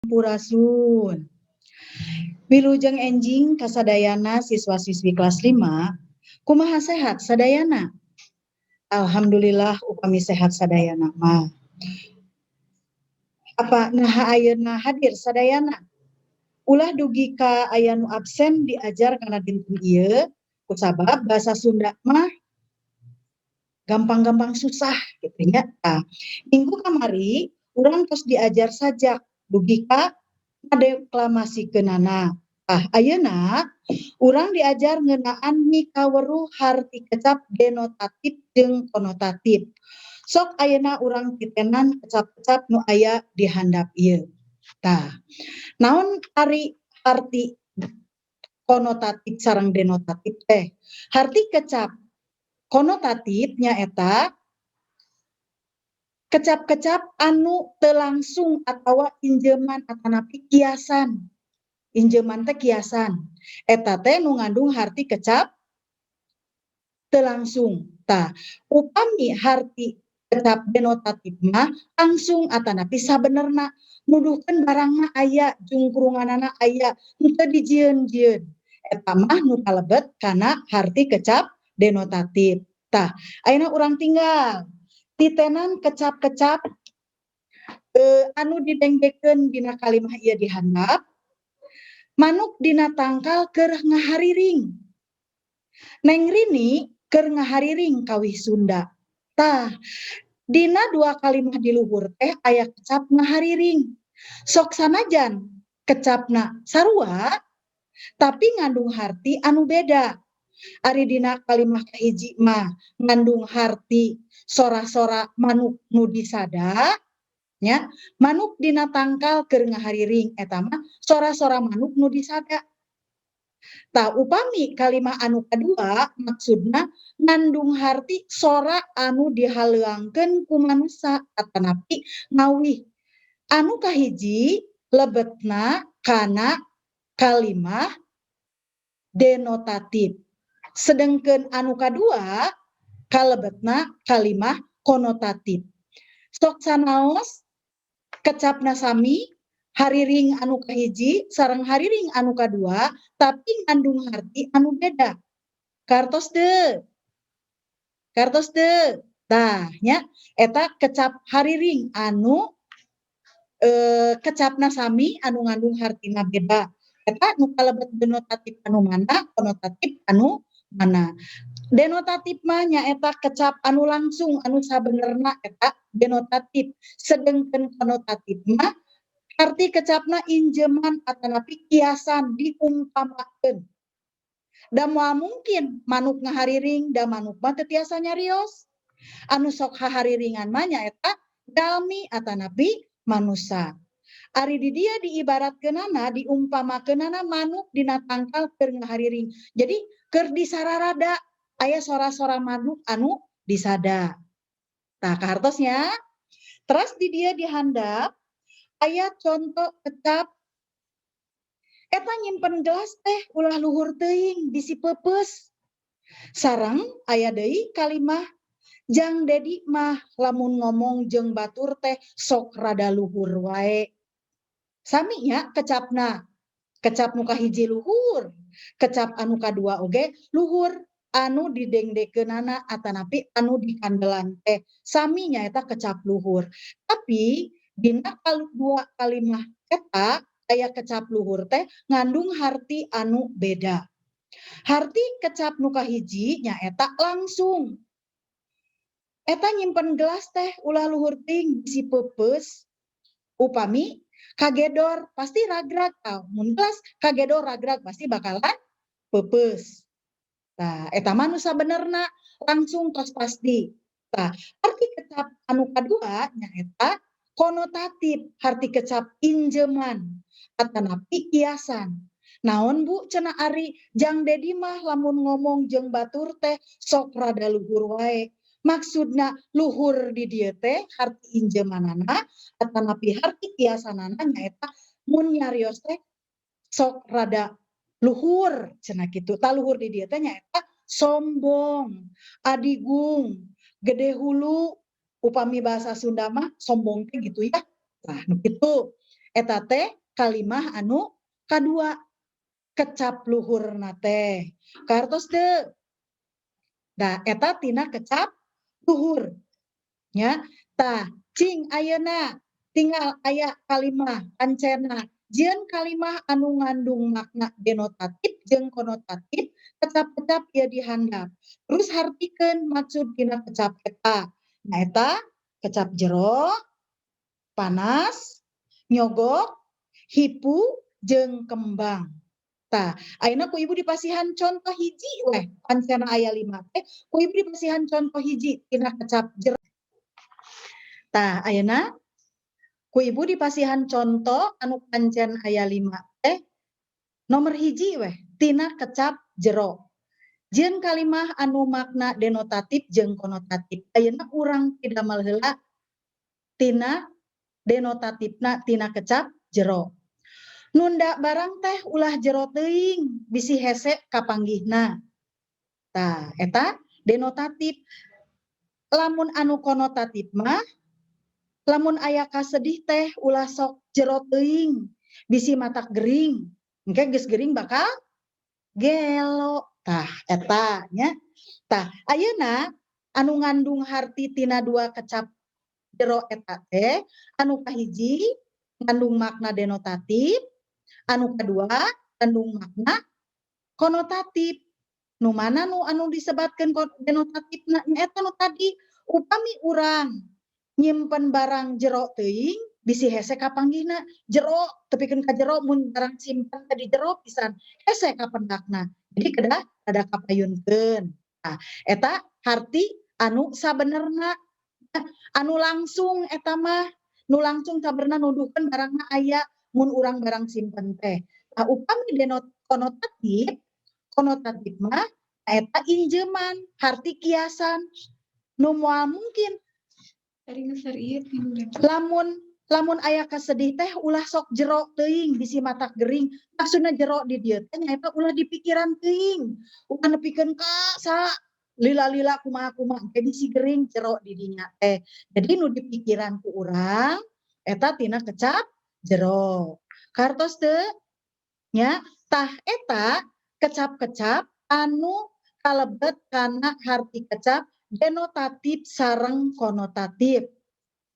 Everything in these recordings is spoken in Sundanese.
Sampurasun. Wilujeng enjing kasadayana siswa-siswi kelas 5, kumaha sehat sadayana? Alhamdulillah upami sehat sadayana mah. Apa naha ayeuna hadir sadayana? Ulah dugi ka aya nu absen diajar kana dinten ieu kusabab bahasa Sunda mah gampang-gampang susah gitu nya. Minggu kamari urang tos diajar sajak dugi ka ngadeklamasikeunana. Ayeuna urang diajar ngeunaan mikaweruh harti kecap denotatif jeung konotatif. Sok ayeuna urang titenan kecap-kecap nu aya di handap ieu. Naon ari arti konotatif sareng denotatif teh? Harti kecap konotatif nyaeta kecap-kecap anu teu langsung atawa injeman atanapi kiasan. Injeman teh kiasan. Eta teh nu ngandung harti kecap teu langsung. Upami harti kecap denotatif mah langsung atanapi sabenerna. Nuduhkeun barang mah aya, jungkrunganana aya, henteu dijieun-jieun. Eta mah nu kalebet kana harti kecap denotatif. Ayeuna urang tinggal titenan kecap-kecap anu didengdekeun dina kalimah ieu di handap. Manuk dina tangkal keur ngahariring. Neng Rini keur ngahariring kawih Sunda. Dina 2 kalimah di luhur teh aya kecap ngahariring. Sok sanajan kecapna sarua tapi ngandung harti anu beda. Ari dina kalimah kahiji mah ngandung harti sora-sora manuk nu disada nya, manuk dina tangkal keur ngahariring eta mah sora-sora manuk nu disada. Upami kalimah anu kadua maksudna ngandung harti sora anu dihaleuangkeun ku manusa atanapi ngawih. Anu kahiji lebetna kana kalimah denotatif. Sedengkeun anu kadua kalebetna kalimah konotatif. Sok sanaos kecapna sami hariring anu kahiji sareng hariring anu kadua tapi ngandung harti anu beda. Kartos teu? Nya eta kecap hariring anu kecapna sami anu ngandung hartina beda. Eta nu kalebet denotatif anu mana, konotatif anu mana. Denotatif mah nyaeta kecap anu langsung anu sabenerna eta denotatif. Sedengkeun konotatif mah arti kecapna injeman atanapi kiasan diumpamakeun. Da moal mungkin manuk ngahariring da manuk mah teu tiasa nyarios. Anu sok hahariringan mah nyaeta jalmi atanapi manusa. Ari di dieu diibaratkeunana diumpamakeunana manuk dina tangkal keur ngahariring. Jadi keur disararada aya sora-sora manuk anu disada. Kahartosnya. Terus di dieu di handap aya contoh kecap eta nyimpen gelas teh ulah luhur teuing bisi peupeus. Sareng aya deui kalimah jang dedi mah lamun ngomong jeung batur teh sok rada luhur wae. Sami nya kecapna. Kecap nu kahiji luhur, kecap anu kadua oge luhur. Anu didengdekeunana atanapi anu dikandelan teh sami nyaeta kecap luhur. Tapi dina dua kalimah eta aya kecap luhur teh ngandung harti anu beda. Harti kecap nu kahiji nyaeta langsung. Eta nyimpen gelas teh ulah luhur teuing bisi peupeus. Upami kagedor pasti ragrag. Mun gelas kagedor ragrag pasti bakalan peupeus. Eta mah nu sabenerna langsung tos pasti. Arti kecap anu kadua nyaeta konotatif, harti kecap injeman atanapi kiasan. Naon Bu cenah ari jang dedi mah lamun ngomong jeung batur teh sok rada luhur wae. Maksudna luhur di dieu teh harti injemanana atanapi harti kiasanana nyaeta mun nyarios teh sok rada luhur cenah kitu. Luhur di dieu teh nyaeta sombong, adigung, gede hulu, upami bahasa Sunda mah sombong teh gitu ya. Nu kitu. eta teh kalimah anu kadua kecap luhurna teh kartos teu da eta tina kecap luhur nya tah cing ayeuna tinggal aya kalimah pancena jieun kalimah anu ngandung makna denotatif jeung konotatif kecap-kecap ieu dihandap terus hartikeun maksud dina kecap eta nah eta kecap jero panas nyogok hipu jeung kembang tah ayeuna ku ibu dipasihan contoh hiji weh pancena aya 5 teh ku ibu dipasihan contoh hiji tina kecap jero tah ayeuna ku ibu dipasihan contoh anu pancen aya 5 teh nomor hiji weh tina kecap jero jieun kalimah anu makna denotatif jeung konotatif ayeuna urang pidamel heula tina denotatifna tina kecap jero nunda barang teh ulah jero teuing bisi hese kapanggihna tah eta denotatif lamun anu konotatif mah lamun aya kasedih teh ulah sok jero teuing bisi matak gering engke geus gering bakal gelo tah eta nya tah ayeuna anu ngandung harti tina dua kecap jero eta teh anu kahiji ngandung makna denotatif anu kadua ngandung makna konotatif nu mana nu anu disebatkeun denotatifna eta nu tadi upami urang nyimpen barang jero teuing bisi hese kapanggihna jero tepikeun ka jero mun barang simpen tadi jero pisan hese kapendakna jadi kedah rada kapayunkeun nah eta harti anu sabenerna anu langsung eta mah nu langsung sabenerna nuduhkeun barangna aya mun urang barang simpen teh nah upami konotatif mah eta injeman harti kiasan nu moal mungkin lamun aya kasedih teh ulah sok jero teuing bisi matak gering maksudna jero di dieu teh nyaeta ulah dipikiran teuing ulah nepikeun ka sa lila-lila kumaha-kumaha teh bisi gering jero di dinya teh jadi nu dipikiran ku urang eta tina kecap jero kartos teu nya tah eta kecap-kecap anu kalebet kana harti kecap denotatif sareng konotatif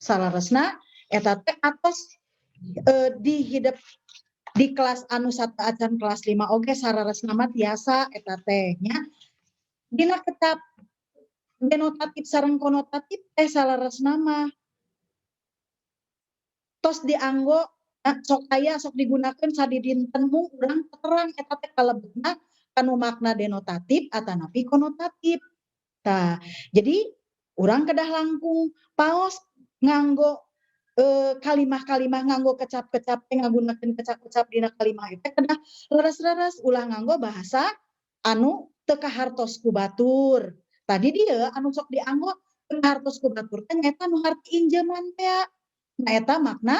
salaresna eta teh atos di hidup di kelas anu sata acan kelas 5 oge sararesna mah tiasa eta teh nya dina kecap denotatif sareng konotatif teh salaresna mah tos dianggo sok aya sok digunakeun sadidinten mung urang terang eta teh kalebetna kanu makna denotatif atanapi konotatif tah jadi urang kedah langkung paos nganggo kalimah-kalimah nganggo kecap-kecap teh ngagunakeun kecap-kecap dina kalimah teh kedah leres-leres ulah nganggo bahasa anu teu kahartos ku batur tadi dieu anu sok dianggo teu kahartos ku batur teh nyaeta nu harti injeman teh nah eta makna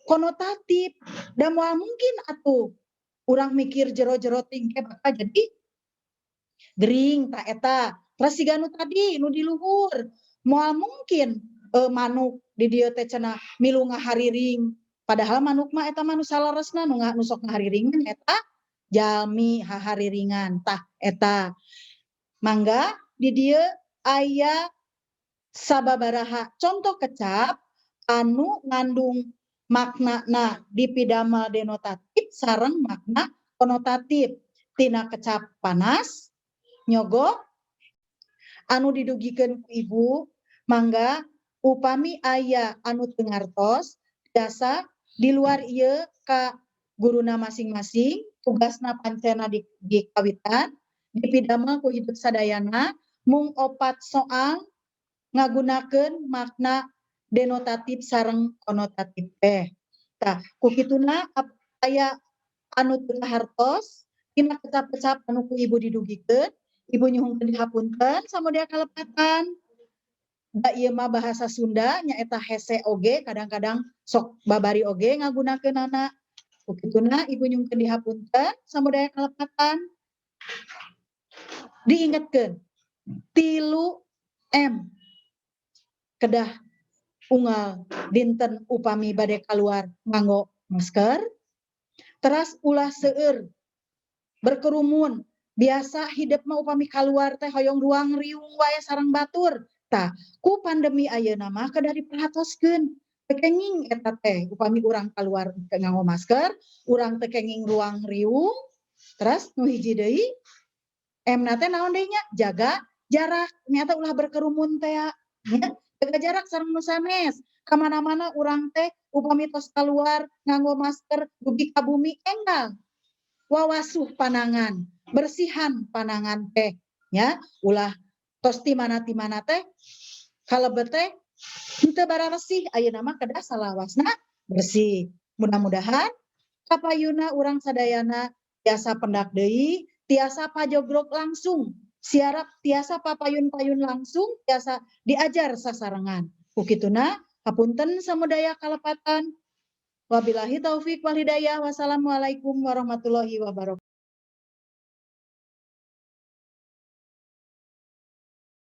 konotatif da moal mungkin atuh urang mikir jero-jero tingke bakal jadi gering tah eta terus siga nu tadi nu di luhur moal mungkin manuk di dieu teh cenah milu ngahariring padahal manuk mah eta mah nu salaresna nu sok ngahariringan eta jalmi hahariringan tah eta mangga di dieu aya sababaraha contoh kecap anu ngandung maknana dipidamel denotatif sareng makna konotatif tina kecap panas nyogok anu didugikeun ku ibu mangga upami aya anu teu ngartos biasa di luar ieu ka guruna masing-masing tugasna pancena di kawitan dipidamel ku hidup sadayana mung opat soal ngagunakeun makna denotatif sareng konotatif teh tah ku kituna aya anu teu kahartos tina kecap-kecap anu ku ibu didugikeun ibu nyuhungkeun dihapunten samodea kalepatan da ieu mah bahasa Sunda nyaeta hese oge kadang-kadang sok babari oge ngagunakeunana ku kituna ibu nyuhungkeun dihapunten samodea kalepatan diingetkeun 3M kedah unggal dinten upami bade kaluar nganggo masker, teras ulah seueur berkerumun, biasa hidup mah upami keluar teh hoyong ruang riung wae sareng batur. Tah, ku pandemi ayeuna mah kada diperhatoskeun. Tekenging eta teh upami urang keluar teu nganggo masker, urang teu kenging ruang riung, terus nu hiji deui emna teh naon deui nya? Jaga jarak. Nyata ulah berkerumun teh ya. Jaga jarak sareng nu sanes. Kamana-mana urang teh upami tos keluar nganggo masker dugi ka bumi enggal. Wawasuh panangan, bersihan panangan teh ya, ulah tos ti mana teh kalebet teh henteu bararesih ayeuna mah kedah salawasna bersih. Mudah-mudahan kapayuna urang sadayana tiasa pendak deui, tiasa pajogrok langsung, siarap tiasa papayun-payun langsung, tiasa diajar sasarengan. Ukituna hapunten samudaya kalepatan. Wabillahi taufik wal hidayah. Wassalamualaikum warahmatullahi wabarakatuh.